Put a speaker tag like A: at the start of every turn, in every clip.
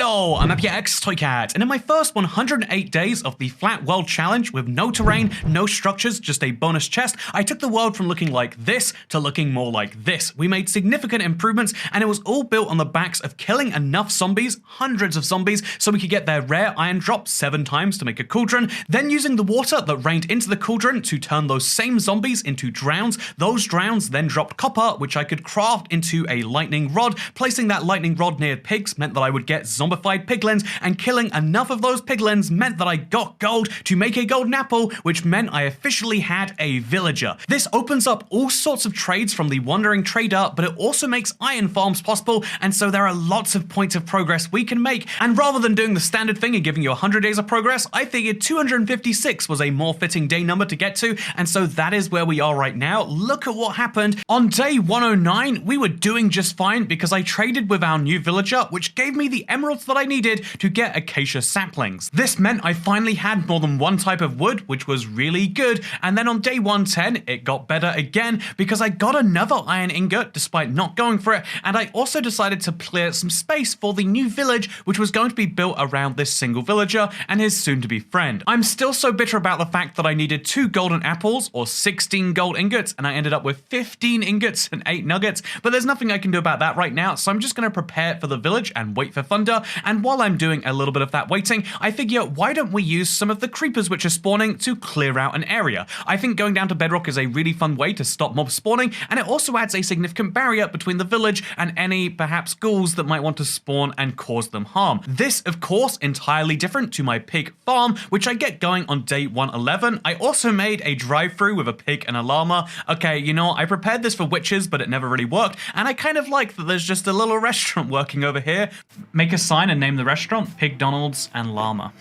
A: Hello, I'm Toycat, and in my first 108 days of the Flat World Challenge with no terrain, no structures, just a bonus chest, I took the world from looking like this to looking more like this. We made significant improvements, and it was all built on the backs of killing enough zombies, hundreds of zombies, so we could get their rare iron drop 7 times to make a cauldron, then using the water that rained into the cauldron to turn those same zombies into drowns. Those drowns then dropped copper, which I could craft into a lightning rod. Placing that lightning rod near pigs meant that I would get zombified piglins, and killing enough of those piglins meant that I got gold to make a golden apple, which meant I officially had a villager. This opens up all sorts of trades from the wandering trader, but it also makes iron farms possible, and so there are lots of points of progress we can make. And rather than doing the standard thing and giving you 100 days of progress, I figured 256 was a more fitting day number to get to, and so that is where we are right now. Look at what happened. On day 109, we were doing just fine because I traded with our new villager, which gave me the emeralds that I needed to get acacia saplings. This meant I finally had more than one type of wood, which was really good. And then on day 110, it got better again because I got another iron ingot despite not going for it. And I also decided to clear some space for the new village, which was going to be built around this single villager and his soon-to-be friend. I'm still so bitter about the fact that I needed 2 golden apples or 16 gold ingots, and I ended up with 15 ingots and 8 nuggets, but there's nothing I can do about that right now, so I'm just going to prepare for the village and wait for thunder. And while I'm doing a little bit of that waiting, I figure, why don't we use some of the creepers which are spawning to clear out an area? I think going down to bedrock is a really fun way to stop mob spawning, and it also adds a significant barrier between the village and any perhaps ghouls that might want to spawn and cause them harm. This, of course, entirely different to my pig farm, which I get going on day 111. I also made a drive-through with a pig and a llama. Okay, you know, I prepared this for witches, but it never really worked, and I kind of like that there's just a little restaurant working over here. Make a sign and name the restaurant Pig Donald's and Llama.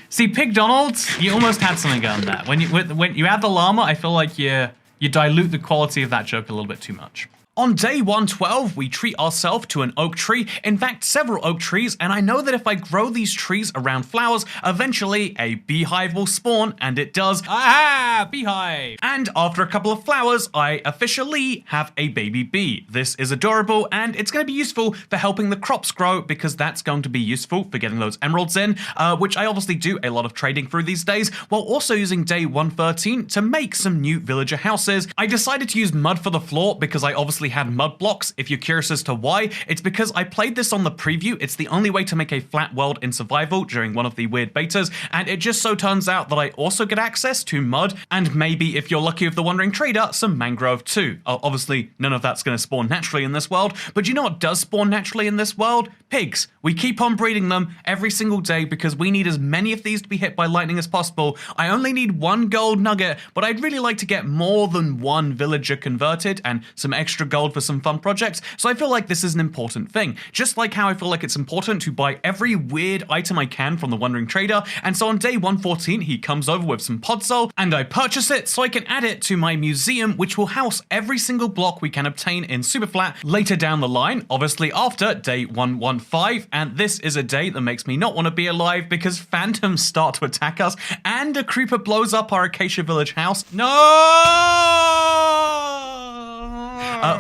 A: See, Pig Donald's, you almost had something on that. When you add the llama, I feel like you dilute the quality of that joke a little bit too much. On day 112, we treat ourselves to an oak tree, in fact several oak trees, and I know that if I grow these trees around flowers, eventually a beehive will spawn, and it does. Aha! Beehive! And after a couple of flowers, I officially have a baby bee. This is adorable, and it's going to be useful for helping the crops grow, because that's going to be useful for getting those emeralds in, which I obviously do a lot of trading through these days, while also using day 113 to make some new villager houses. I decided to use mud for the floor because I obviously had mud blocks. If you're curious as to why, it's because I played this on the preview. It's the only way to make a flat world in survival during one of the weird betas, and it just so turns out that I also get access to mud, and maybe, if you're lucky with the Wandering Trader, some mangrove too. Obviously, none of that's going to spawn naturally in this world, but you know what does spawn naturally in this world? Pigs. We keep on breeding them every single day because we need as many of these to be hit by lightning as possible. I only need 1 gold nugget, but I'd really like to get more than 1 villager converted and some extra gold for some fun projects, so I feel like this is an important thing. Just like how I feel like it's important to buy every weird item I can from the Wandering Trader, and so on day 114 he comes over with some podzol, and I purchase it so I can add it to my museum, which will house every single block we can obtain in Superflat later down the line, obviously after day 115, and this is a day that makes me not want to be alive because phantoms start to attack us, and a creeper blows up our Acacia Village house. No!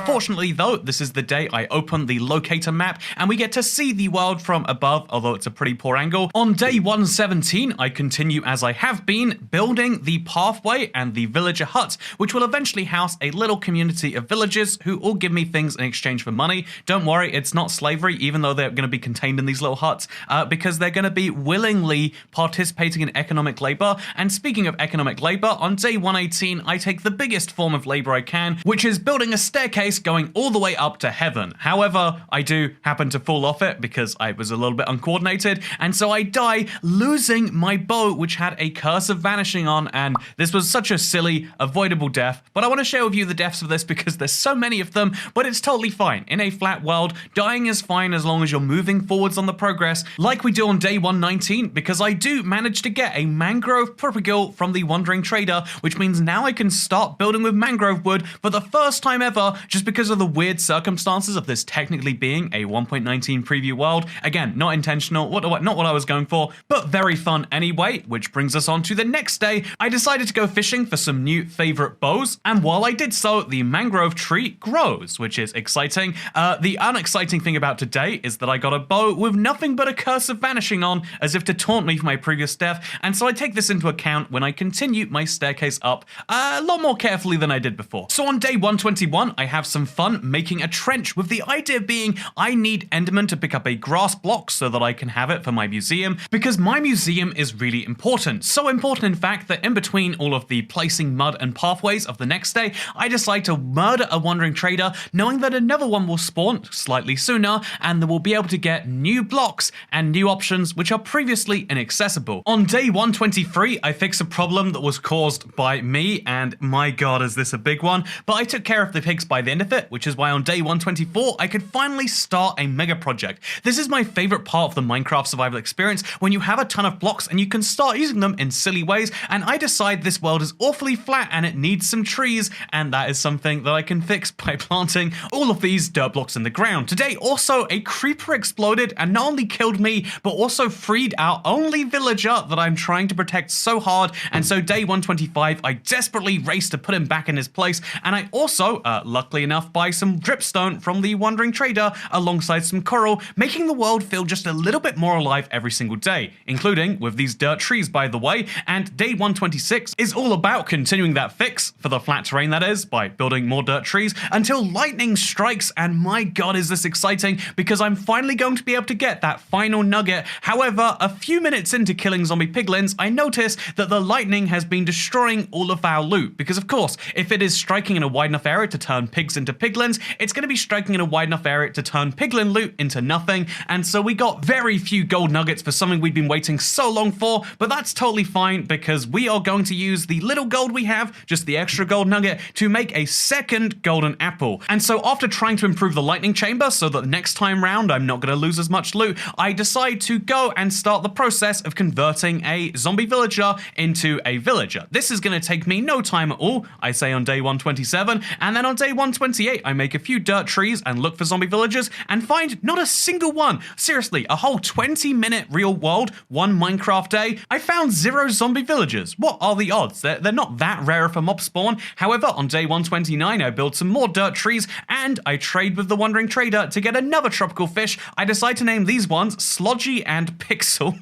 A: Fortunately though, this is the day I open the locator map and we get to see the world from above, although it's a pretty poor angle. On day 117, I continue as I have been, building the pathway and the villager hut, which will eventually house a little community of villagers who all give me things in exchange for money. Don't worry, it's not slavery, even though they're going to be contained in these little huts, because they're going to be willingly participating in economic labor. And speaking of economic labor, on day 118, I take the biggest form of labor I can, which is building a staircase going all the way up to heaven. However, I do happen to fall off it because I was a little bit uncoordinated, and so I die, losing my bow, which had a curse of vanishing on, and this was such a silly, avoidable death. But I want to share with you the deaths of this because there's so many of them, but it's totally fine. In a flat world, dying is fine as long as you're moving forwards on the progress, like we do on day 119, because I do manage to get a mangrove propagule from the Wandering Trader, which means now I can start building with mangrove wood for the first time ever, just because of the weird circumstances of this technically being a 1.19 preview world. Again, not intentional, not what I was going for, but very fun anyway, which brings us on to the next day. I decided to go fishing for some new favorite bows, and while I did so, the mangrove tree grows, which is exciting. The unexciting thing about today is that I got a bow with nothing but a curse of vanishing on, as if to taunt me for my previous death, and so I take this into account when I continue my staircase up a lot more carefully than I did before. So on day 121, I have some fun making a trench, with the idea being I need Enderman to pick up a grass block so that I can have it for my museum, because my museum is really important. So important, in fact, that in between all of the placing mud and pathways of the next day, I decide to murder a wandering trader, knowing that another one will spawn slightly sooner, and that we'll be able to get new blocks and new options which are previously inaccessible. On day 123, I fix a problem that was caused by me, and my god, is this a big one, but I took care of the pigs by the end of it, which is why on day 124, I could finally start a mega project. This is my favorite part of the Minecraft survival experience, when you have a ton of blocks and you can start using them in silly ways, and I decide this world is awfully flat and it needs some trees, and that is something that I can fix by planting all of these dirt blocks in the ground. Today, also, a creeper exploded and not only killed me, but also freed our only villager that I'm trying to protect so hard, and so day 125, I desperately race to put him back in his place, and I also, luckily enough, buy some dripstone from the wandering trader alongside some coral, making the world feel just a little bit more alive every single day, including with these dirt trees, by the way. And day 126 is all about continuing that fix, for the flat terrain that is, by building more dirt trees until lightning strikes, and my god is this exciting, because I'm finally going to be able to get that final nugget. However, a few minutes into killing zombie piglins, I notice that the lightning has been destroying all of our loot, because of course, if it is striking in a wide enough area to turn pigs into piglins, it's going to be striking in a wide enough area to turn piglin loot into nothing, and so we got very few gold nuggets for something we've been waiting so long for, but that's totally fine, because we are going to use the little gold we have, just the extra gold nugget, to make a second golden apple. And so after trying to improve the lightning chamber so that next time round I'm not going to lose as much loot, I decide to go and start the process of converting a zombie villager into a villager. This is going to take me no time at all, I say on day 127, and then on day 128 I make a few dirt trees and look for zombie villagers and find not a single one. Seriously, a whole 20-minute real world, one Minecraft day, I found 0 zombie villagers. What are the odds? They're not that rare of a mob spawn. However, on day 129 I build some more dirt trees and I trade with the wandering trader to get another tropical fish. I decide to name these ones Slodgy and Pixel.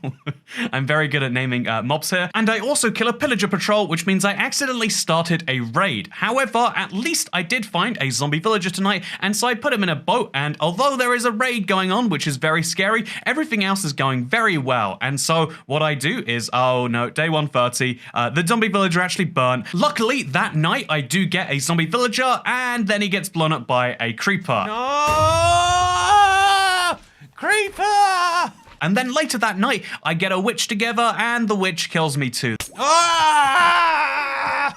A: I'm very good at naming mobs here. And I also kill a pillager patrol, which means I accidentally started a raid. However, at least I did find a zombie villager tonight, and so I put him in a boat, and although there is a raid going on, which is very scary, everything else is going very well. And so what I do is, oh no, day 130, the zombie villager actually burnt. Luckily, that night I do get a zombie villager, and then he gets blown up by a creeper. No! Creeper! And then later that night, I get a witch together, and the witch kills me too.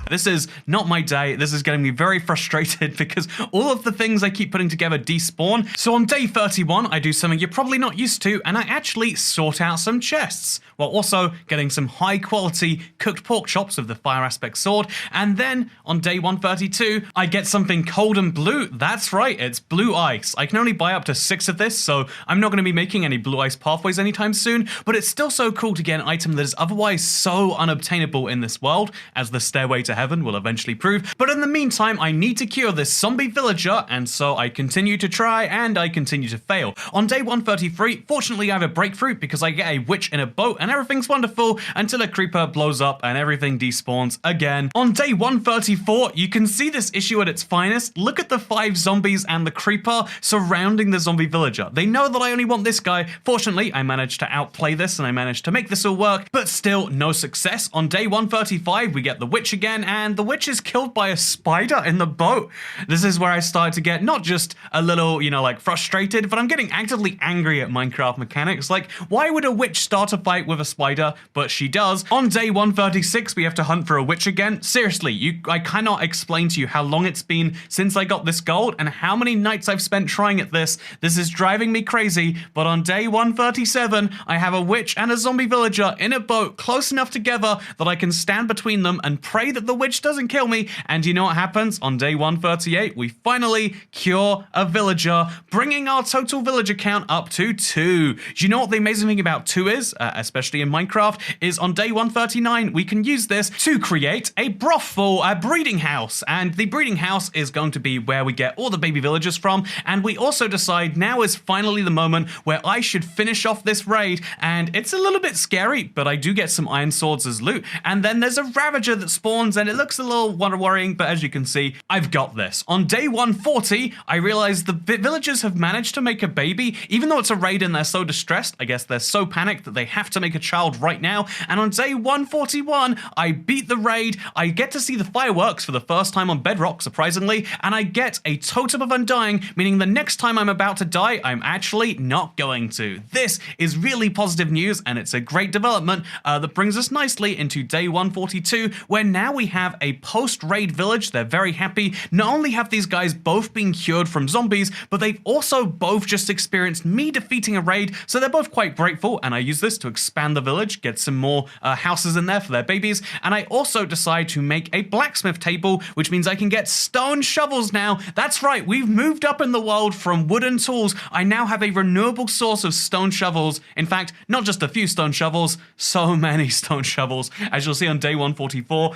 A: This is not my day. This is getting me very frustrated because all of the things I keep putting together despawn. So on day 31, I do something you're probably not used to, and I actually sort out some chests, while also getting some high quality cooked pork chops with the fire aspect sword. And then on day 132, I get something cold and blue. That's right, it's blue ice. I can only buy up to 6 of this, so I'm not going to be making any blue ice pathways anytime soon, but it's still so cool to get an item that is otherwise so unobtainable in this world, as the stairway to heaven will eventually prove. But in the meantime, I need to cure this zombie villager, and so I continue to try and I continue to fail. On day 133, fortunately I have a breakthrough because I get a witch in a boat and everything's wonderful until a creeper blows up and everything despawns again. On day 134, you can see this issue at its finest. Look at the 5 zombies and the creeper surrounding the zombie villager. They know that I only want this guy. Fortunately, I managed to outplay this and I managed to make this all work, but still no success. On day 135, we get the witch again, and the witch is killed by a spider in the boat. This is where I started to get not just a little, like frustrated, but I'm getting actively angry at Minecraft mechanics. Like, why would a witch start a fight with a spider? But she does. On day 136, we have to hunt for a witch again. Seriously, I cannot explain to you how long it's been since I got this gold and how many nights I've spent trying at this. This is driving me crazy, but on day 137, I have a witch and a zombie villager in a boat close enough together that I can stand between them and pray that the the witch doesn't kill me. And you know what happens? On day 138, we finally cure a villager, bringing our total villager count up to 2. Do you know what the amazing thing about 2 is, especially in Minecraft, is on day 139, we can use this to create a brothel, a breeding house. And the breeding house is going to be where we get all the baby villagers from. And we also decide now is finally the moment where I should finish off this raid. And it's a little bit scary, but I do get some iron swords as loot. And then there's a ravager that spawns and it looks a little worrying, but as you can see, I've got this. On day 140, I realized the villagers have managed to make a baby, even though it's a raid and they're so distressed. I guess they're so panicked that they have to make a child right now. And on day 141, I beat the raid. I get to see the fireworks for the first time on Bedrock, surprisingly, and I get a totem of undying, meaning the next time I'm about to die, I'm actually not going to. This is really positive news, and it's a great development that brings us nicely into day 142, where now we have a post-raid village. They're very happy. Not only have these guys both been cured from zombies, but they've also both just experienced me defeating a raid, so they're both quite grateful, and I use this to expand the village, get some more houses in there for their babies, and I also decide to make a blacksmith table, which means I can get stone shovels now. That's right, we've moved up in the world from wooden tools. I now have a renewable source of stone shovels. In fact, not just a few stone shovels, so many stone shovels. As you'll see on day 144,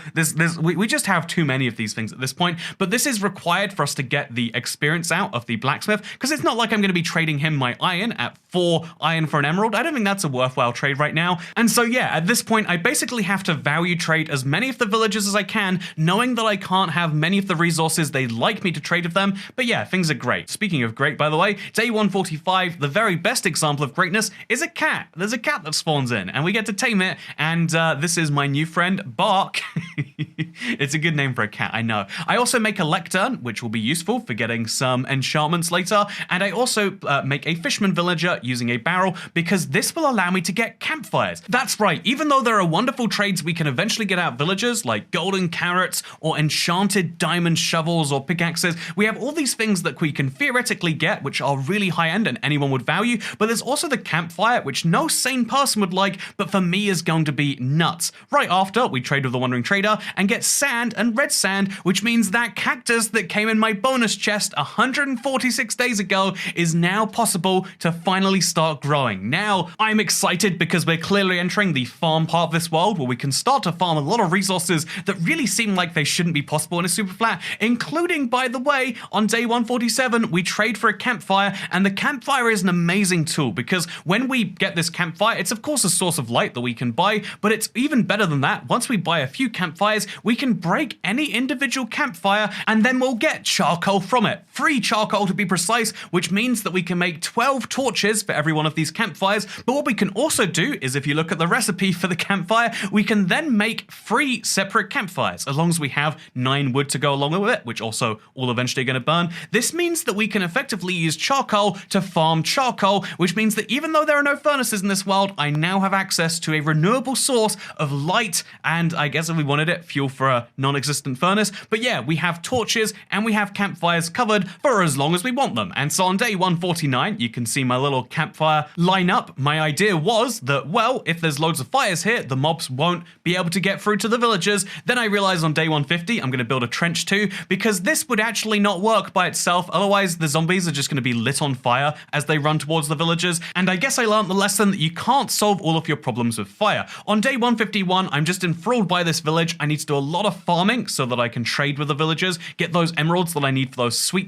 A: we just have too many of these things at this point, but this is required for us to get the experience out of the blacksmith, because it's not like I'm going to be trading him my iron at 4 iron for an emerald. I don't think that's a worthwhile trade right now. And so yeah, at this point, I basically have to value trade as many of the villagers as I can, knowing that I can't have many of the resources they'd like me to trade with them. But yeah, things are great. Speaking of great, by the way, day 145, the very best example of greatness is a cat. There's a cat that spawns in, and we get to tame it, and this is my new friend, Bark. It's a good name for a cat, I know. I also make a lectern, which will be useful for getting some enchantments later, and I also make a fisherman villager using a barrel, because this will allow me to get campfires. That's right, even though there are wonderful trades we can eventually get out villagers, like golden carrots, or enchanted diamond shovels, or pickaxes, we have all these things that we can theoretically get, which are really high-end and anyone would value, but there's also the campfire, which no sane person would like, but for me is going to be nuts. Right after, we trade with the Wandering Trader and get sand and red sand, which means that cactus that came in my bonus chest 146 days ago is now possible to finally start growing. Now, I'm excited because we're clearly entering the farm part of this world where we can start to farm a lot of resources that really seem like they shouldn't be possible in a Superflat, including, by the way, on day 147, we trade for a campfire, and the campfire is an amazing tool because when we get this campfire, it's of course a source of light that we can buy, but it's even better than that. Once we buy a few campfires, we can break any individual campfire, and then we'll get charcoal from it. Free charcoal to be precise, which means that we can make 12 torches for every one of these campfires. But what we can also do is, if you look at the recipe for the campfire, we can then make 3 separate campfires, as long as we have 9 wood to go along with it, which also all eventually going to burn. This means that we can effectively use charcoal to farm charcoal, which means that even though there are no furnaces in this world, I now have access to a renewable source of light, and I guess if we wanted it, fuel for a non-existent furnace. But yeah, we have torches and we have campfires covered for as long as we want them. And so on day 149, you can see my little campfire lineup. My idea was that, well, if there's loads of fires here, the mobs won't be able to get through to the villagers. Then I realized on day 150, I'm going to build a trench too, because this would actually not work by itself. Otherwise, the zombies are just going to be lit on fire as they run towards the villagers. And I guess I learned the lesson that you can't solve all of your problems with fire. On day 151, I'm just enthralled by this village. I need to do a lot of farming so that I can trade with the villagers, get those emeralds that I need for those sweet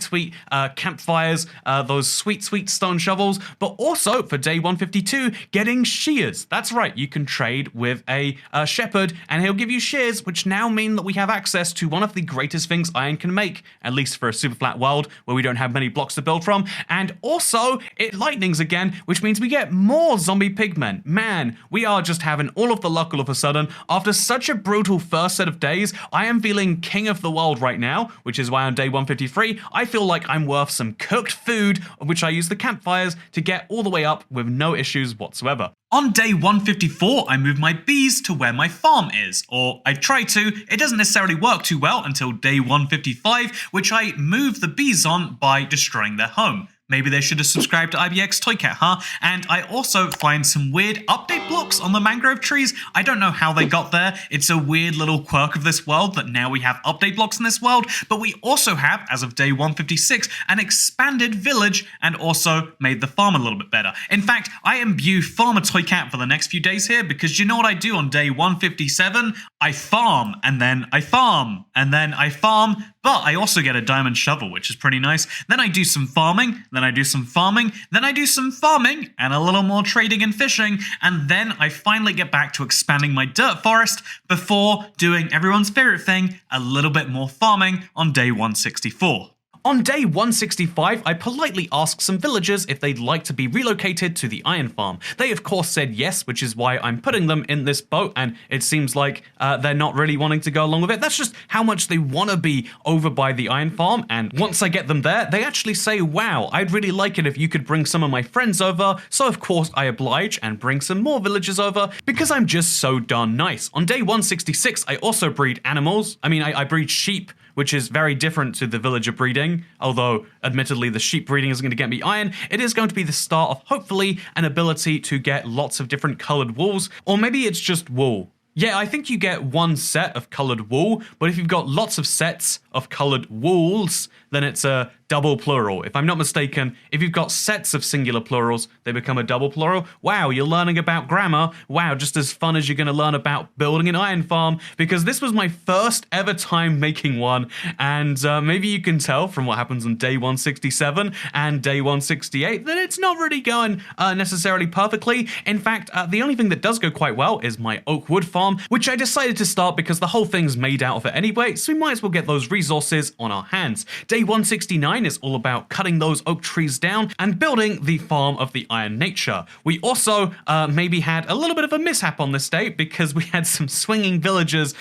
A: campfires, those sweet stone shovels, but also for day 152, getting shears. That's right, you can trade with a shepherd and he'll give you shears, which now mean that we have access to one of the greatest things iron can make, at least for a super flat world where we don't have many blocks to build from. And also, it lightnings again, which means we get more zombie pigmen. Man, we are just having all of the luck all of a sudden. After such a brutal first set of days, I am feeling king of the world right now, which is why on day 153, I feel like I'm worth some cooked food, of which I use the campfires to get all the way up with no issues whatsoever. On day 154, I move my bees to where my farm is, or I try to. It doesn't necessarily work too well until day 155, which I move the bees on by destroying their home. Maybe they should have subscribed to IBX Toycat, huh? And I also find some weird update blocks on the mangrove trees. I don't know how they got there. It's a weird little quirk of this world that now we have update blocks in this world, but we also have, as of day 156, an expanded village and also made the farm a little bit better. In fact, I imbue Farmer Toycat for the next few days here because you know what I do on day 157? I farm, and then I farm, and then I farm, but I also get a diamond shovel, which is pretty nice. Then I do some farming, then I do some farming, then I do some farming, and a little more trading and fishing, and then I finally get back to expanding my dirt forest before doing everyone's favorite thing, a little bit more farming on day 164. On day 165, I politely asked some villagers if they'd like to be relocated to the iron farm. They of course said yes, which is why I'm putting them in this boat, and it seems like they're not really wanting to go along with it. That's just how much they want to be over by the iron farm, and once I get them there, they actually say, wow, I'd really like it if you could bring some of my friends over, so of course I oblige and bring some more villagers over, because I'm just so darn nice. On day 166, I also breed animals. I breed sheep, which is very different to the villager breeding, although admittedly the sheep breeding isn't going to get me iron. It is going to be the start of hopefully an ability to get lots of different colored wools, or maybe it's just wool. Yeah, I think you get one set of colored wool, but if you've got lots of sets of colored wools, then it's a double plural. If I'm not mistaken, if you've got sets of singular plurals, they become a double plural. Wow, you're learning about grammar. Wow, just as fun as you're going to learn about building an iron farm, because this was my first ever time making one, and maybe you can tell from what happens on day 167 and day 168 that it's not really going necessarily perfectly. In fact, the only thing that does go quite well is my oak wood farm, which I decided to start because the whole thing's made out of it anyway, so we might as well get those resources on our hands. Day 169 is all about cutting those oak trees down and building the farm of the iron nature. We also maybe had a little bit of a mishap on this day because we had some swinging villagers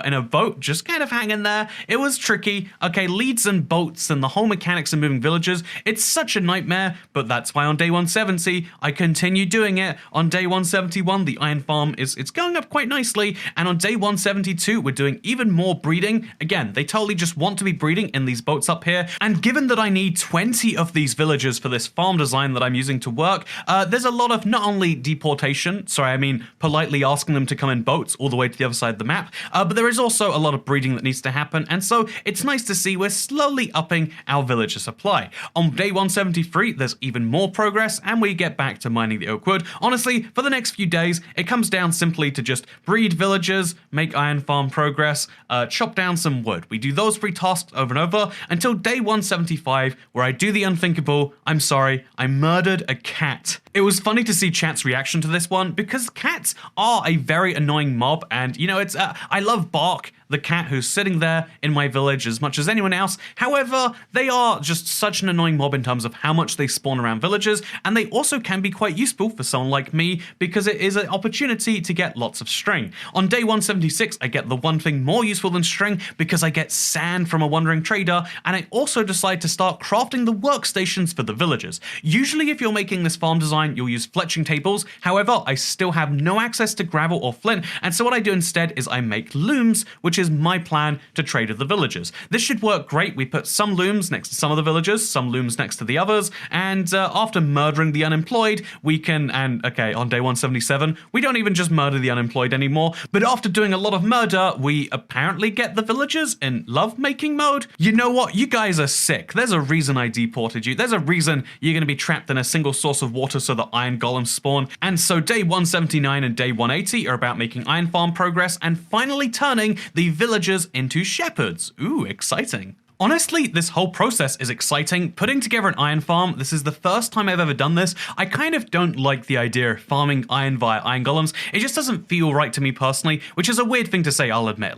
A: in a boat just kind of hanging there. It was tricky. Okay, leads and boats and the whole mechanics of moving villagers, it's such a nightmare, but that's why on day 170 I continue doing it. On day 171 the iron farm it's going up quite nicely, and on day 172 we're doing even more breeding. Again, they totally just want to be breeding in these boats up here, and given that I need 20 of these villagers for this farm design that I'm using to work, there's a lot of not only deportation, politely asking them to come in boats all the way to the other side of the map, but there is also a lot of breeding that needs to happen, and so it's nice to see we're slowly upping our villager supply. On day 173 there's even more progress, and we get back to mining the oak wood. Honestly, for the next few days it comes down simply to just breed villagers, make iron farm progress, chop down some wood. We do those 3 tasks over and over until day 175, where I do the unthinkable. I'm sorry, I murdered a cat. It was funny to see chat's reaction to this one, because cats are a very annoying mob, and I love Bark, the cat who's sitting there in my village, as much as anyone else. However, they are just such an annoying mob in terms of how much they spawn around villagers, and they also can be quite useful for someone like me because it is an opportunity to get lots of string. On day 176, I get the one thing more useful than string because I get sand from a wandering trader, and I also decide to start crafting the workstations for the villagers. Usually if you're making this farm design, you'll use fletching tables. However, I still have no access to gravel or flint, and so what I do instead is I make looms, which is my plan to trade with the villagers. This should work great. We put some looms next to some of the villagers, some looms next to the others, and after murdering the unemployed, we can, on day 177, we don't even just murder the unemployed anymore, but after doing a lot of murder, we apparently get the villagers in love-making mode. You know what? You guys are sick. There's a reason I deported you. There's a reason you're going to be trapped in a single source of water so that iron golems spawn. And so day 179 and day 180 are about making iron farm progress and finally turning the villagers into shepherds. Ooh, exciting. Honestly, this whole process is exciting. Putting together an iron farm, this is the first time I've ever done this. I kind of don't like the idea of farming iron via iron golems. It just doesn't feel right to me personally, which is a weird thing to say, I'll admit.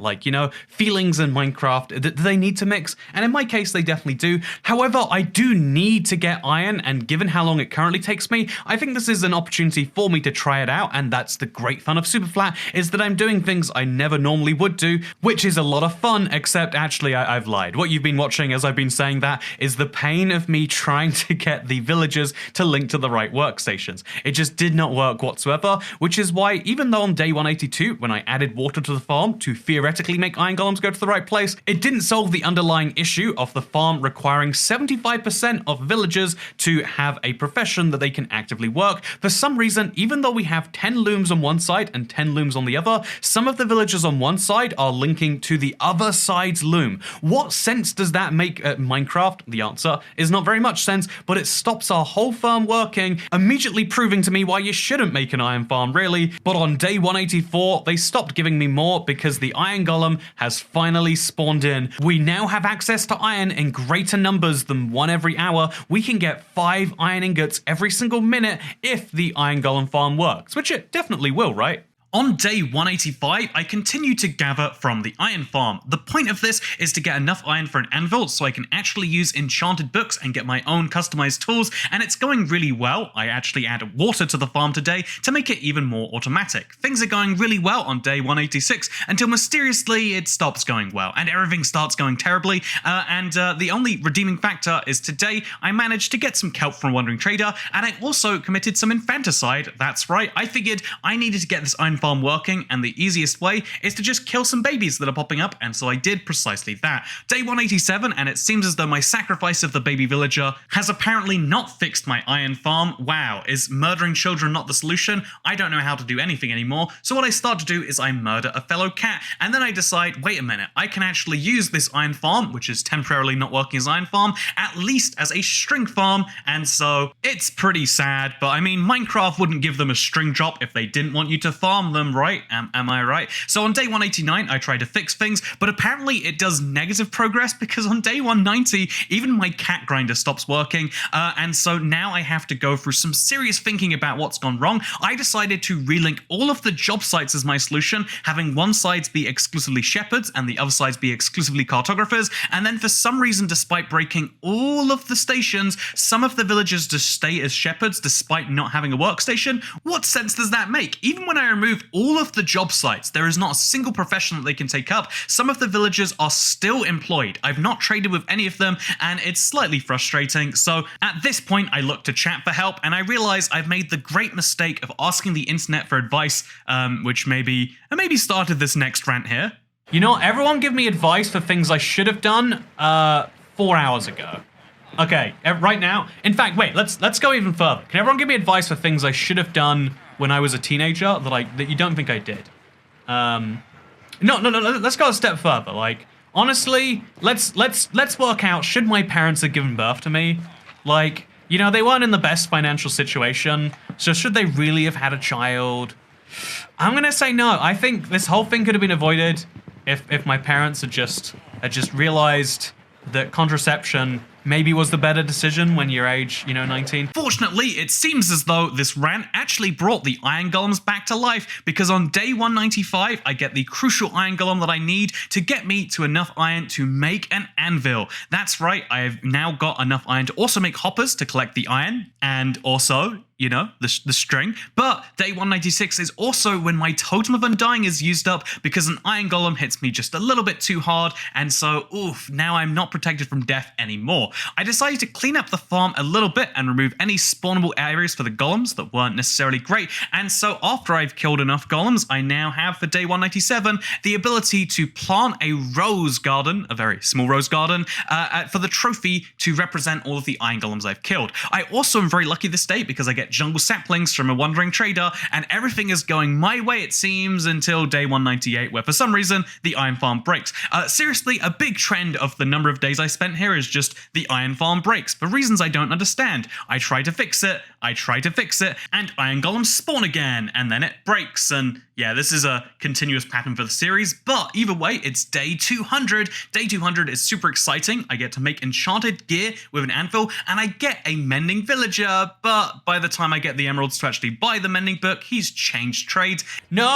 A: Feelings and Minecraft, do they need to mix? And in my case, they definitely do. However, I do need to get iron, and given how long it currently takes me, I think this is an opportunity for me to try it out, and that's the great fun of Superflat, is that I'm doing things I never normally would do, which is a lot of fun, except actually I've lied. What you've been been watching as I've been saying that is the pain of me trying to get the villagers to link to the right workstations. It just did not work whatsoever, which is why even though on day 182, when I added water to the farm to theoretically make iron golems go to the right place, it didn't solve the underlying issue of the farm requiring 75% of villagers to have a profession that they can actively work. For some reason, even though we have 10 looms on one side and 10 looms on the other, some of the villagers on one side are linking to the other side's loom. What sense does that make at Minecraft? The answer is not very much sense, but it stops our whole farm working, immediately proving to me why you shouldn't make an iron farm, really. But on day 184, they stopped giving me more because the iron golem has finally spawned in. We now have access to iron in greater numbers than 1 every hour. We can get 5 iron ingots every single minute if the iron golem farm works, which it definitely will, right? On day 185, I continue to gather from the iron farm. The point of this is to get enough iron for an anvil so I can actually use enchanted books and get my own customized tools, and it's going really well. I actually add water to the farm today to make it even more automatic. Things are going really well on day 186 until mysteriously it stops going well and everything starts going terribly, and the only redeeming factor is today I managed to get some kelp from a wandering trader, and I also committed some infanticide. That's right, I figured I needed to get this iron farm working, and the easiest way is to just kill some babies that are popping up, and so I did precisely that. Day 187, and it seems as though my sacrifice of the baby villager has apparently not fixed my iron farm. Wow, is murdering children not the solution? I don't know how to do anything anymore, so what I start to do is I murder a fellow cat, and then I decide, wait a minute, I can actually use this iron farm, which is temporarily not working as iron farm, at least as a string farm, and so it's pretty sad, but I mean, Minecraft wouldn't give them a string drop if they didn't want you to farm them, right? Am I right? So on day 189, I try to fix things, but apparently it does negative progress because on day 190, even my cat grinder stops working, and so now I have to go through some serious thinking about what's gone wrong. I decided to relink all of the job sites as my solution, having one side be exclusively shepherds and the other side be exclusively cartographers, and then for some reason, despite breaking all of the stations, some of the villagers just stay as shepherds despite not having a workstation. What sense does that make? Even when I remove all of the job sites, there is not a single profession that they can take up. Some of the villagers are still employed. I've not traded with any of them, and it's slightly frustrating. So at this point, I look to chat for help, and I realize I've made the great mistake of asking the internet for advice, which maybe started this next rant here. You know, everyone give me advice for things I should have done 4 hours ago. Okay, right now. In fact, wait, let's go even further. Can everyone give me advice for things I should have done when I was a teenager that you don't think I did? No, let's go a step further. Like, honestly, let's work out, should my parents have given birth to me? Like, you know, they weren't in the best financial situation, so should they really have had a child? I'm gonna say no. I think this whole thing could have been avoided if my parents had just realized that contraception maybe was the better decision when you're age, 19. Fortunately, it seems as though this rant actually brought the iron golems back to life, because on day 195, I get the crucial iron golem that I need to get me to enough iron to make an anvil. That's right, I have now got enough iron to also make hoppers to collect the iron, and also, the string. But day 196 is also when my totem of undying is used up because an iron golem hits me just a little bit too hard, and so, now I'm not protected from death anymore. I decided to clean up the farm a little bit and remove any spawnable areas for the golems that weren't necessarily great, and so after I've killed enough golems, I now have for day 197 the ability to plant a rose garden, a very small rose garden, for the trophy to represent all of the iron golems I've killed. I also am very lucky this day because I get jungle saplings from a wandering trader, and everything is going my way, it seems, until day 198, where for some reason the iron farm breaks. Seriously, a big trend of the number of days I spent here is just the iron farm breaks for reasons I don't understand. I try to fix it, and iron golems spawn again, and then it breaks, and yeah, this is a continuous pattern for the series, but either way, it's day 200. Day 200 is super exciting. I get to make enchanted gear with an anvil, and I get a mending villager, but by the time I get the emeralds to actually buy the mending book, he's changed trades. No!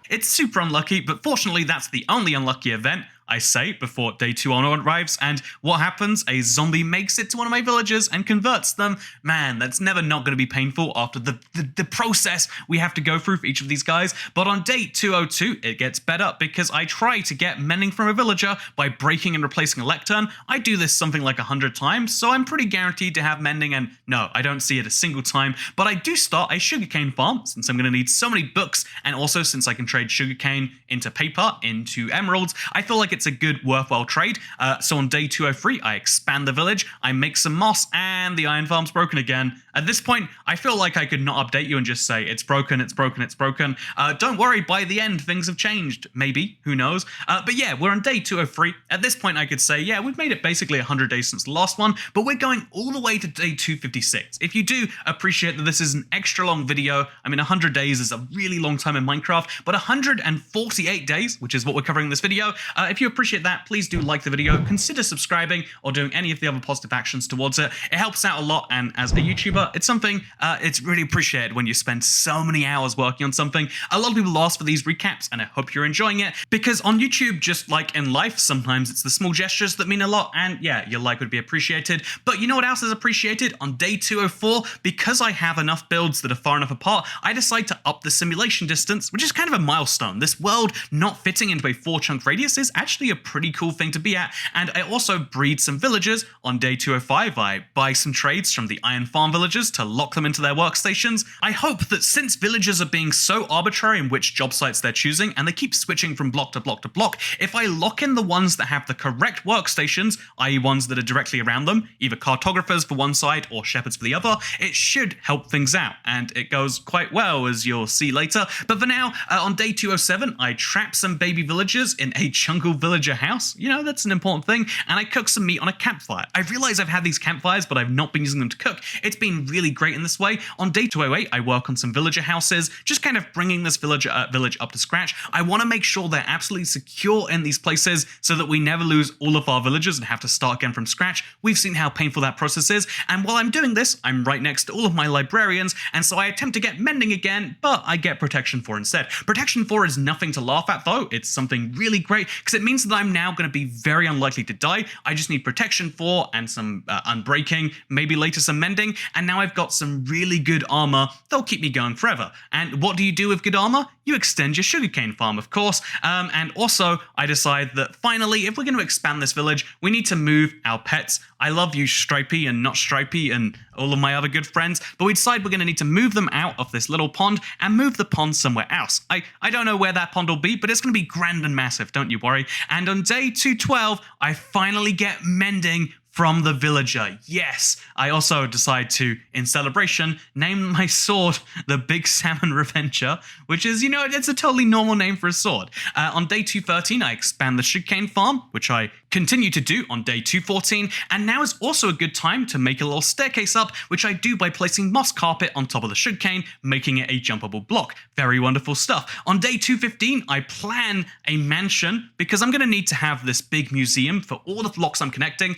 A: It's super unlucky, but fortunately that's the only unlucky event I say, before day 2 arrives, and what happens? A zombie makes it to one of my villagers and converts them. Man, that's never not going to be painful after the process we have to go through for each of these guys. But on day 202, it gets better because I try to get mending from a villager by breaking and replacing a lectern. I do this something like 100 times, so I'm pretty guaranteed to have mending, and no, I don't see it a single time, but I do start a sugarcane farm since I'm going to need so many books, and also since I can trade sugarcane into paper, into emeralds, I feel like it's a good, worthwhile trade. So on day 203, I expand the village, I make some moss, and the iron farm's broken again. At this point, I feel like I could not update you and just say, it's broken, it's broken, it's broken. Don't worry, by the end, things have changed. Maybe, who knows? But yeah, we're on day 203. At this point, I could say, yeah, we've made it basically 100 days since the last one, but we're going all the way to day 256. If you do appreciate that this is an extra long video, I mean, 100 days is a really long time in Minecraft, but 148 days, which is what we're covering in this video, if you appreciate that, please do like the video, consider subscribing or doing any of the other positive actions towards it. It helps out a lot, and as a YouTuber, it's something, it's really appreciated when you spend so many hours working on something. A lot of people ask for these recaps, and I hope you're enjoying it, because on YouTube, just like in life, sometimes it's the small gestures that mean a lot, and yeah, your like would be appreciated. But you know what else is appreciated? On day 204, because I have enough builds that are far enough apart, I decide to up the simulation distance, which is kind of a milestone. This world not fitting into a 4-chunk radius is actually a pretty cool thing to be at, and I also breed some villagers. On day 205, I buy some trades from the iron farm villagers to lock them into their workstations. I hope that since villagers are being so arbitrary in which job sites they're choosing, and they keep switching from block to block to block, if I lock in the ones that have the correct workstations, i.e. ones that are directly around them, either cartographers for one side or shepherds for the other, it should help things out, and it goes quite well, as you'll see later. But for now, on day 207, I trap some baby villagers in a jungle villager house. You know, that's an important thing, and I cook some meat on a campfire. I realize I've had these campfires, but I've not been using them to cook. It's been really great in this way. On day 208, I work on some villager houses, just kind of bringing this village up to scratch. I want to make sure they're absolutely secure in these places so that we never lose all of our villagers and have to start again from scratch. We've seen how painful that process is, and while I'm doing this, I'm right next to all of my librarians, and so I attempt to get mending again, but I get protection 4 instead. Protection 4 is nothing to laugh at though. It's something really great because it means that I'm now going to be very unlikely to die. I just need protection 4 and some unbreaking, maybe later some mending, and now I've got some really good armor that'll keep me going forever. And what do you do with good armor? You extend your sugarcane farm, of course, and also I decide that finally, if we're going to expand this village, we need to move our pets. I love you, Stripey and Not Stripey and all of my other good friends, but we decide we're going to need to move them out of this little pond and move the pond somewhere else. I don't know where that pond will be, but it's going to be grand and massive, don't you worry. And on day 212, I finally get mending from the villager. Yes, I also decide to, in celebration, name my sword the Big Salmon Revenger, which is, you know, it's a totally normal name for a sword. On day 213, I expand the sugarcane farm, which I continue to do on day 214, and now is also a good time to make a little staircase up, which I do by placing moss carpet on top of the sugarcane, making it a jumpable block. Very wonderful stuff. On day 215, I plan a mansion, because I'm going to need to have this big museum for all the blocks I'm connecting,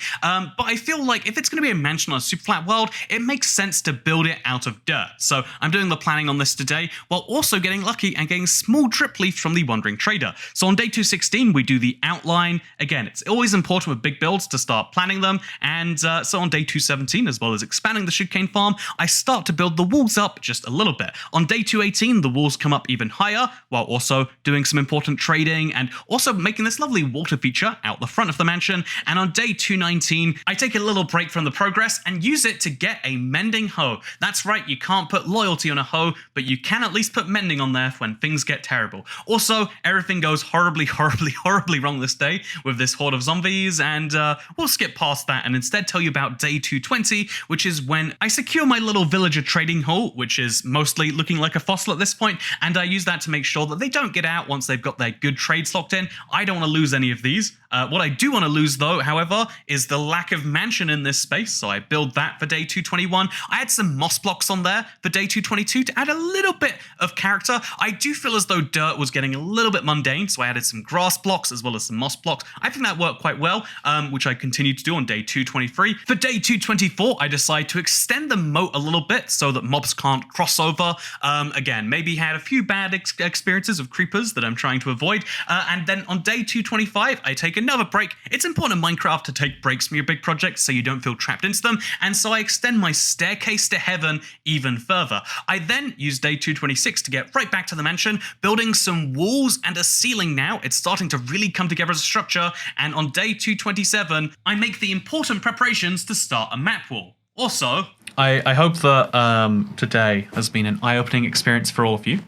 A: but I feel like if it's going to be a mansion on a Superflat world, it makes sense to build it out of dirt. So I'm doing the planning on this today, while also getting lucky and getting small drip leaf from the Wandering Trader. So on day 216, we do the outline. Again, it's always important with big builds to start planning them, and so on day 217, as well as expanding the sugarcane farm, I start to build the walls up just a little bit. On day 218, the walls come up even higher, while also doing some important trading, and also making this lovely water feature out the front of the mansion. And on day 219, I take a little break from the progress and use it to get a mending hoe. That's right, you can't put loyalty on a hoe, but you can at least put mending on there when things get terrible. Also, everything goes horribly, horribly, horribly wrong this day with this horde of zombies, and we'll skip past that and instead tell you about day 220, which is when I secure my little villager trading hall, which is mostly looking like a fossil at this point, and I use that to make sure that they don't get out once they've got their good trades locked in. I don't want to lose any of these. What I do want to lose, though, however, is the lack of mansion in this space, so I build that for day 221. I had some moss blocks on there for day 222 to add a little bit of character. I do feel as though dirt was getting a little bit mundane, so I added some grass blocks as well as some moss blocks. I think that worked worked quite well, which I continued to do on day 223. For day 224, I decided to extend the moat a little bit so that mobs can't cross over. Again, maybe had a few bad experiences of creepers that I'm trying to avoid. And then on day 225, I take another break. It's important in Minecraft to take breaks from your big projects so you don't feel trapped into them. And so I extend my staircase to heaven even further. I then use day 226 to get right back to the mansion, building some walls and a ceiling now. It's starting to really come together as a structure. And on day 227, I make the important preparations to start a map wall. Also, I hope that today has been an eye-opening experience for all of you.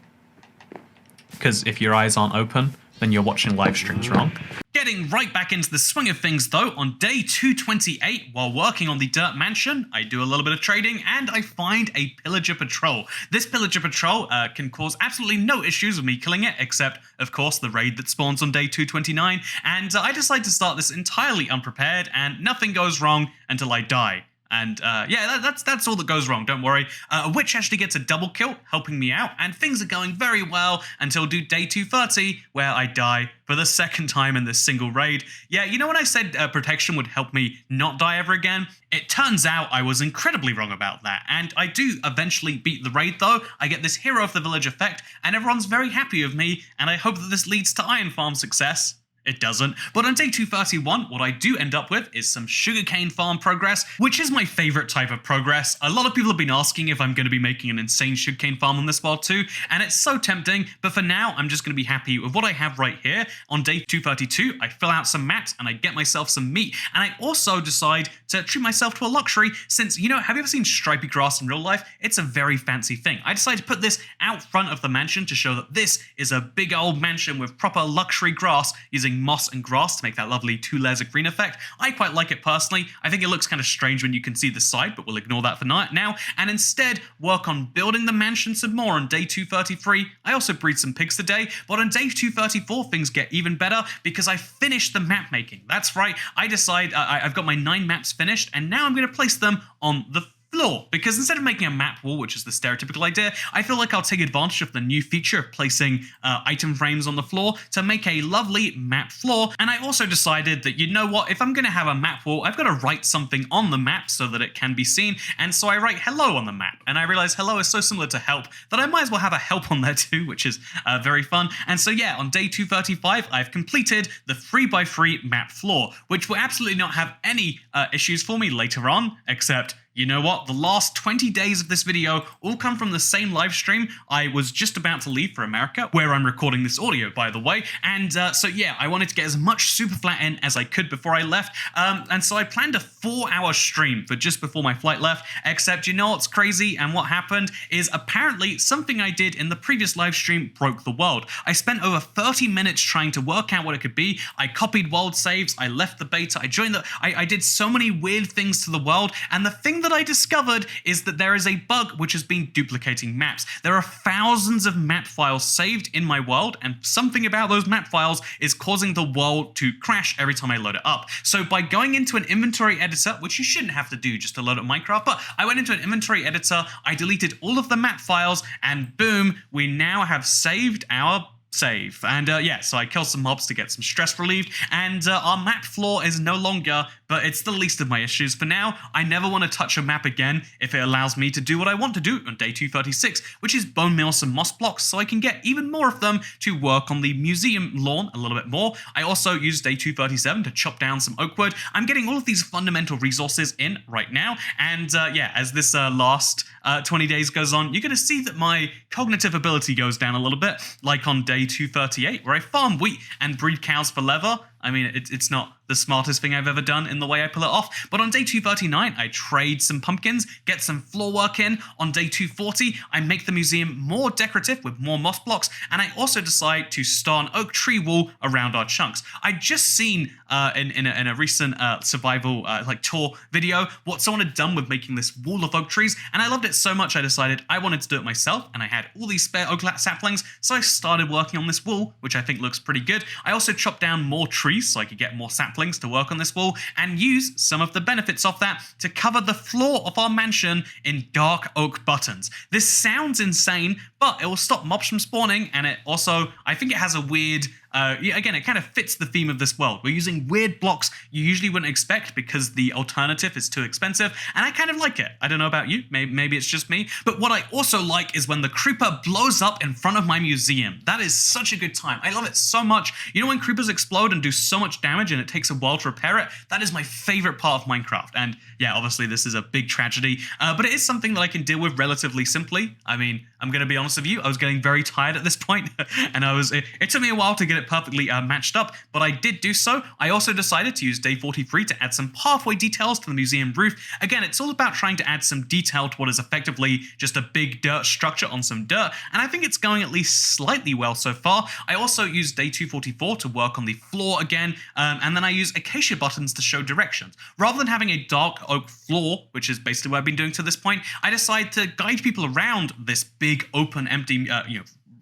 A: Because if your eyes aren't open, then you're watching live streams wrong. Getting right back into the swing of things though, on day 228, while working on the dirt mansion, I do a little bit of trading and I find a pillager patrol. This pillager patrol can cause absolutely no issues with me killing it, except, of course, the raid that spawns on day 229, and I decide to start this entirely unprepared, and nothing goes wrong until I die. And yeah, that's all that goes wrong, don't worry. A witch actually gets a double kill, helping me out, and things are going very well until day 230, where I die for the second time in this single raid. Yeah, you know when I said protection would help me not die ever again? It turns out I was incredibly wrong about that, and I do eventually beat the raid though. I get this hero of the village effect, and everyone's very happy with me, and I hope that this leads to iron farm success. It doesn't. But on day 231, what I do end up with is some sugarcane farm progress, which is my favorite type of progress. A lot of people have been asking if I'm going to be making an insane sugarcane farm on this world too, and it's so tempting, but for now, I'm just going to be happy with what I have right here. On day 232, I fill out some maps and I get myself some meat, and I also decide to treat myself to a luxury since, you know, have you ever seen stripy grass in real life? It's a very fancy thing. I decided to put this out front of the mansion to show that this is a big old mansion with proper luxury grass using moss and grass to make that lovely 2 layers of green effect. I quite like it personally. I think it looks kind of strange when you can see the side, but we'll ignore that for now, and instead work on building the mansion some more on day 233. I also breed some pigs today, but on day 234 things get even better because I finished the map making. That's right, I decide I've got my 9 maps finished, and now I'm going to place them on the floor, because instead of making a map wall, which is the stereotypical idea, I feel like I'll take advantage of the new feature of placing item frames on the floor to make a lovely map floor. And I also decided that, you know what, if I'm going to have a map wall, I've got to write something on the map so that it can be seen, and so I write hello on the map, and I realize hello is so similar to help that I might as well have a help on there too, which is very fun. And so yeah, on day 235, I've completed the 3x3 map floor, which will absolutely not have any issues for me later on, except, you know what? The last 20 days of this video all come from the same live stream. I was just about to leave for America, where I'm recording this audio, by the way. And so yeah, I wanted to get as much Superflat in as I could before I left. And so I planned a 4-hour stream for just before my flight left. Except, you know what's crazy? And what happened is apparently something I did in the previous live stream broke the world. I spent over 30 minutes trying to work out what it could be. I copied world saves. I left the beta. I joined the... I did so many weird things to the world. And the thing that I discovered is that there is a bug which has been duplicating maps. There are thousands of map files saved in my world, and something about those map files is causing the world to crash every time I load it up. So by going into an inventory editor, which you shouldn't have to do just to load up Minecraft, but I went into an inventory editor, I deleted all of the map files, and boom, we now have saved our save. And yeah, so I killed some mobs to get some stress relieved, and our map floor is no longer, but it's the least of my issues. For now, I never want to touch a map again if it allows me to do what I want to do on day 236, which is bone meal some moss blocks so I can get even more of them to work on the museum lawn a little bit more. I also used day 237 to chop down some oak wood. I'm getting all of these fundamental resources in right now, and yeah, as this last 20 days goes on, you're going to see that my cognitive ability goes down a little bit, like on day 238, where I farm wheat and breed cows for leather. I mean, it's not the smartest thing I've ever done in the way I pull it off. But on day 239, I trade some pumpkins, get some floor work in. On day 240, I make the museum more decorative with more moss blocks. And I also decide to start an oak tree wall around our chunks. I'd just seen in a recent survival tour video what someone had done with making this wall of oak trees. And I loved it so much I decided I wanted to do it myself. And I had all these spare oak saplings. So I started working on this wall, which I think looks pretty good. I also chopped down more trees so I could get more saplings to work on this wall and use some of the benefits of that to cover the floor of our mansion in dark oak buttons. This sounds insane, but it will stop mobs from spawning, and it also, I think it has a weird, again, it kind of fits the theme of this world. We're using weird blocks you usually wouldn't expect because the alternative is too expensive, and I kind of like it. I don't know about you, maybe it's just me, but what I also like is when the creeper blows up in front of my museum. That is such a good time. I love it so much. You know when creepers explode and do so much damage and it takes a while to repair it? That is my favorite part of Minecraft, and yeah, obviously this is a big tragedy, but it is something that I can deal with relatively simply. I mean, I'm going to be honest with you, I was getting very tired at this point, and it took me a while to get it perfectly matched up, but I did do so. I also decided to use day 43 to add some pathway details to the museum roof. Again, it's all about trying to add some detail to what is effectively just a big dirt structure on some dirt, and I think it's going at least slightly well so far. I also used day 244 to work on the floor again, and then I use acacia buttons to show directions. Rather than having a dark oak floor, which is basically what I've been doing to this point, I decided to guide people around this big open empty,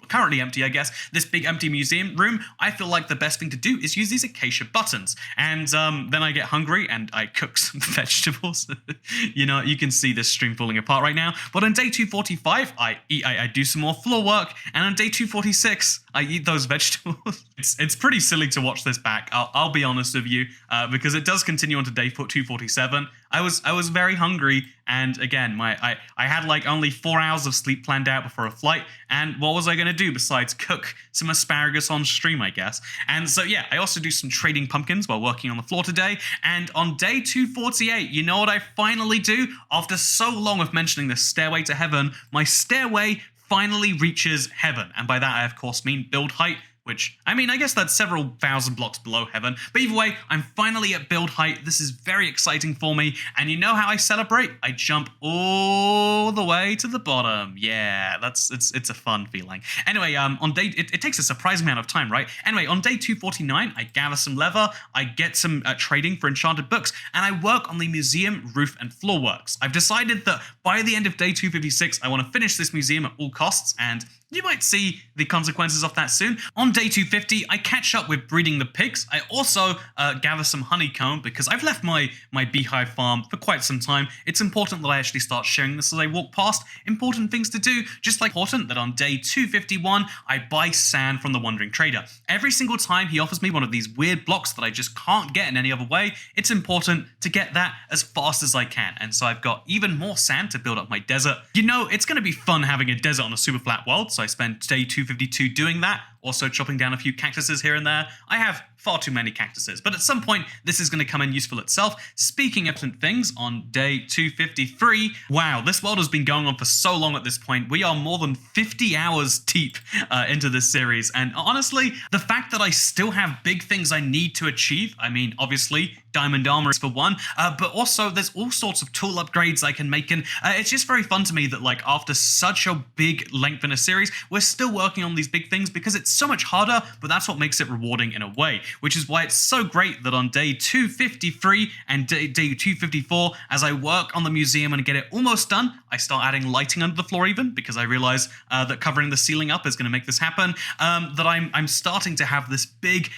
A: currently empty, I guess, this big empty museum room. I feel like the best thing to do is use these acacia buttons. And then I get hungry and I cook some vegetables. You know, you can see this stream falling apart right now. But on day 245, I do some more floor work. And on day 246, I eat those vegetables. It's pretty silly to watch this back. I'll be honest with you, because it does continue on to day 247. I was very hungry, and again, I had like only 4 hours of sleep planned out before a flight, and what was I going to do besides cook some asparagus on stream, I guess? And so yeah, I also do some trading pumpkins while working on the floor today, and on day 248, you know what I finally do? After so long of mentioning the stairway to heaven, my stairway finally reaches heaven, and by that I of course mean build height, which, I mean, I guess that's several thousand blocks below heaven, but either way, I'm finally at build height. This is very exciting for me, and you know how I celebrate? I jump all the way to the bottom. Yeah, it's a fun feeling. Anyway, on day, it takes a surprising amount of time, right? Anyway, on day 249, I gather some leather, I get some trading for enchanted books, and I work on the museum roof and floor works. I've decided that by the end of day 256, I want to finish this museum at all costs, and you might see the consequences of that soon. On day 250, I catch up with breeding the pigs. I also gather some honeycomb because I've left my beehive farm for quite some time. It's important that I actually start sharing this as I walk past. Important things to do, just like important that on day 251, I buy sand from the Wandering Trader. Every single time he offers me one of these weird blocks that I just can't get in any other way, it's important to get that as fast as I can. And so I've got even more sand to build up my desert. You know, it's going to be fun having a desert on a super flat world, so I spent day 252 doing that, also chopping down a few cactuses here and there. I have far too many cactuses, but at some point this is going to come in useful itself. Speaking of things, on day 253, wow, this world has been going on for so long at this point. We are more than 50 hours deep into this series, and honestly, the fact that I still have big things I need to achieve, I mean, obviously, diamond armor is for one, but also there's all sorts of tool upgrades I can make, and it's just very fun to me that like after such a big length in a series, we're still working on these big things because it's so much harder, but that's what makes it rewarding in a way, which is why it's so great that on day 253 and day 254, as I work on the museum and get it almost done, I start adding lighting under the floor even, because I realize that covering the ceiling up is going to make this happen, that I'm starting to have this big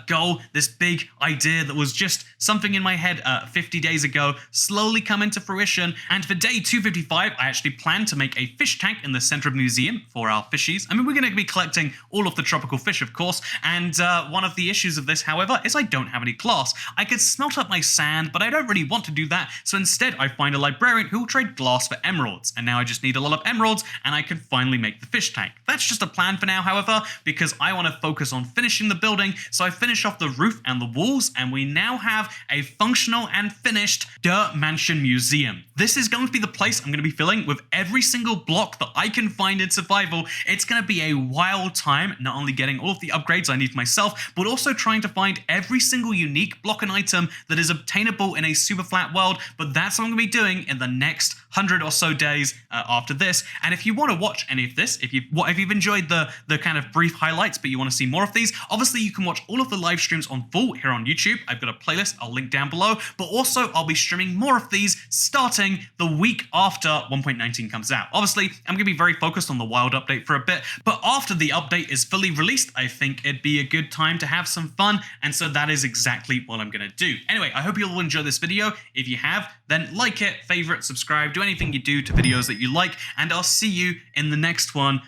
A: goal, this big idea that was just something in my head 50 days ago, slowly come into fruition, and for day 255, I actually plan to make a fish tank in the center of the museum for our fishies. I mean, we're going to be collecting all of the tropical fish, of course, and one of the issues of this, however, is I don't have any glass. I could smelt up my sand, but I don't really want to do that, so instead I find a librarian who will trade glass for emeralds, and now I just need a lot of emeralds, and I can finally make the fish tank. That's just a plan for now, however, because I want to focus on finishing the building, so I finish off the roof and the walls, and we now have a functional and finished dirt mansion museum. This is going to be the place I'm going to be filling with every single block that I can find in survival. It's going to be a wild time, not only getting all of the upgrades I need for myself, but also trying to find every single unique block and item that is obtainable in a super flat world, but that's what I'm going to be doing in the next 100 or so days after this. And if you want to watch any of this, if you've enjoyed the kind of brief highlights, but you want to see more of these, obviously you can watch all of the live streams on full here on YouTube. I've got a playlist I'll link down below, but also I'll be streaming more of these starting the week after 1.19 comes out. Obviously, I'm going to be very focused on the wild update for a bit, but after the update is fully released, I think it'd be a good time to have some fun, and so that is exactly what I'm going to do. Anyway, I hope you'll enjoy this video. If you have, then like it, favorite, subscribe, do anything you do to videos that you like, and I'll see you in the next one.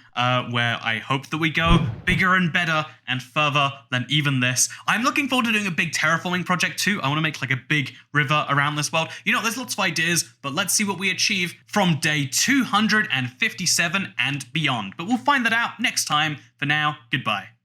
A: where I hope that we go bigger and better and further than even this. I'm looking forward to doing a big terraforming project too. I want to make like a big river around this world. You know, there's lots of ideas, but let's see what we achieve from day 257 and beyond. But we'll find that out next time. For now, goodbye.